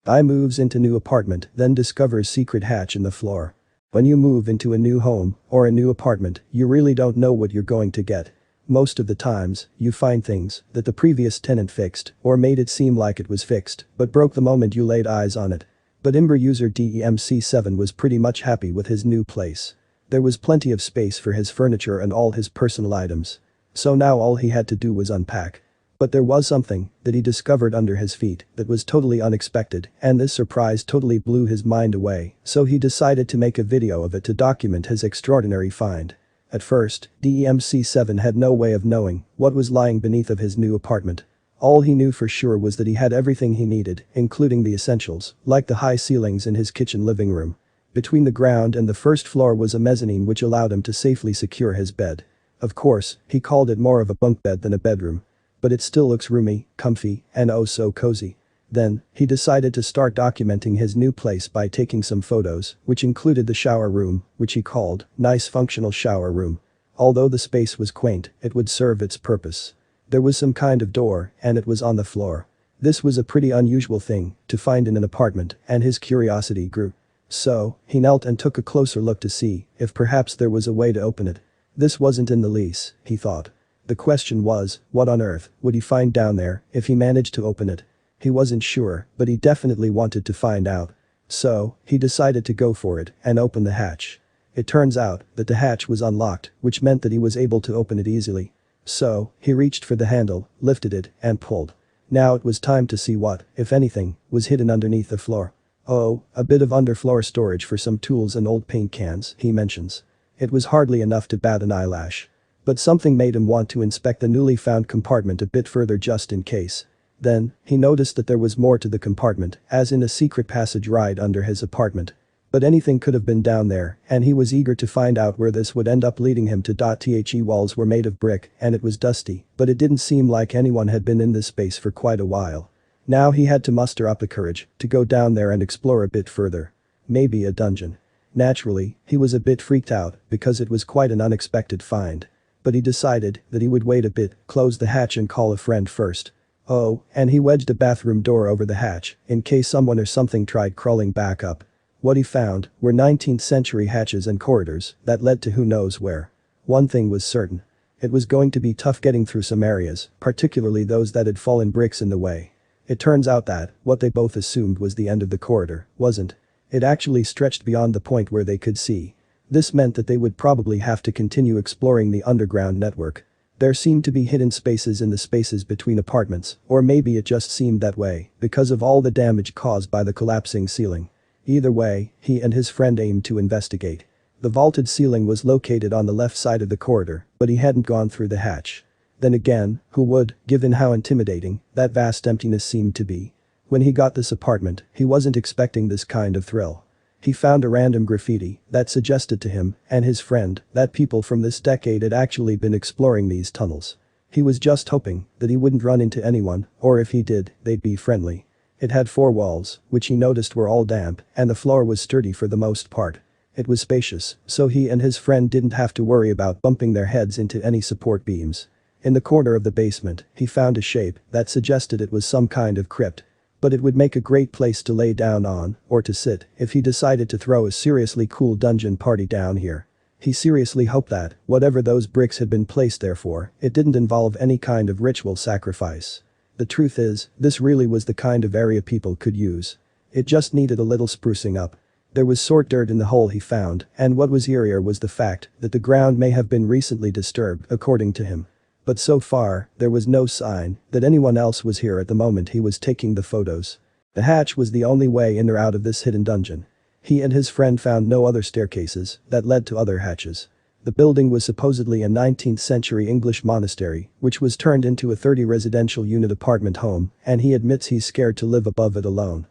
I moves into new apartment then discovers secret hatch in the floor. When you move into a new home or a new apartment, you really don't know what you're going to get. Most of the times, you find things that the previous tenant fixed or made it seem like it was fixed but broke the moment you laid eyes on it. But Imgur user DEMC7 was pretty much happy with his new place. There was plenty of space for his furniture and all his personal items. So now all he had to do was unpack. But there was something that he discovered under his feet that was totally unexpected, and this surprise totally blew his mind away, so he decided to make a video of it to document his extraordinary find. At first, DEMC7 had no way of knowing what was lying beneath of his new apartment. All he knew for sure was that he had everything he needed, including the essentials, like the high ceilings in his kitchen living room. Between the ground and the first floor was a mezzanine which allowed him to safely secure his bed. Of course, he called it more of a bunk bed than a bedroom. But it still looks roomy, comfy, and oh so cozy. Then, he decided to start documenting his new place by taking some photos, which included the shower room, which he called, nice functional shower room. Although the space was quaint, it would serve its purpose. There was some kind of door, and it was on the floor. This was a pretty unusual thing to find in an apartment, and his curiosity grew. So, he knelt and took a closer look to see if perhaps there was a way to open it. This wasn't in the lease, he thought. The question was, what on earth would he find down there if he managed to open it? He wasn't sure, but he definitely wanted to find out. So, he decided to go for it and open the hatch. It turns out that the hatch was unlocked, which meant that he was able to open it easily. So, he reached for the handle, lifted it, and pulled. Now it was time to see what, if anything, was hidden underneath the floor. Oh, a bit of underfloor storage for some tools and old paint cans, he mentions. It was hardly enough to bat an eyelash. But something made him want to inspect the newly found compartment a bit further just in case. Then, he noticed that there was more to the compartment, as in a secret passage right under his apartment. But anything could have been down there, and he was eager to find out where this would end up leading him to. The walls were made of brick, and it was dusty, but it didn't seem like anyone had been in this space for quite a while. Now he had to muster up the courage to go down there and explore a bit further. Maybe a dungeon. Naturally, he was a bit freaked out because it was quite an unexpected find. But he decided that he would wait a bit, close the hatch and call a friend first. Oh, and he wedged a bathroom door over the hatch, in case someone or something tried crawling back up. What he found were 19th century hatches and corridors that led to who knows where. One thing was certain. It was going to be tough getting through some areas, particularly those that had fallen bricks in the way. It turns out that, what they both assumed was the end of the corridor, wasn't. It actually stretched beyond the point where they could see. This meant that they would probably have to continue exploring the underground network. There seemed to be hidden spaces in the spaces between apartments, or maybe it just seemed that way because of all the damage caused by the collapsing ceiling. Either way, he and his friend aimed to investigate. The vaulted ceiling was located on the left side of the corridor, but he hadn't gone through the hatch. Then again, who would, given how intimidating that vast emptiness seemed to be? When he got this apartment, he wasn't expecting this kind of thrill. He found a random graffiti that suggested to him and his friend that people from this decade had actually been exploring these tunnels. He was just hoping that he wouldn't run into anyone, or if he did, they'd be friendly. It had 4 walls, which he noticed were all damp, and the floor was sturdy for the most part. It was spacious, so he and his friend didn't have to worry about bumping their heads into any support beams. In the corner of the basement, he found a shape that suggested it was some kind of crypt. But it would make a great place to lay down on, or to sit, if he decided to throw a seriously cool dungeon party down here. He seriously hoped that, whatever those bricks had been placed there for, it didn't involve any kind of ritual sacrifice. The truth is, this really was the kind of area people could use. It just needed a little sprucing up. There was sort dirt in the hole he found, and what was eerier was the fact that the ground may have been recently disturbed, according to him. But so far, there was no sign that anyone else was here at the moment he was taking the photos. The hatch was the only way in or out of this hidden dungeon. He and his friend found no other staircases that led to other hatches. The building was supposedly a 19th century English monastery, which was turned into a 30 residential unit apartment home, and he admits he's scared to live above it alone.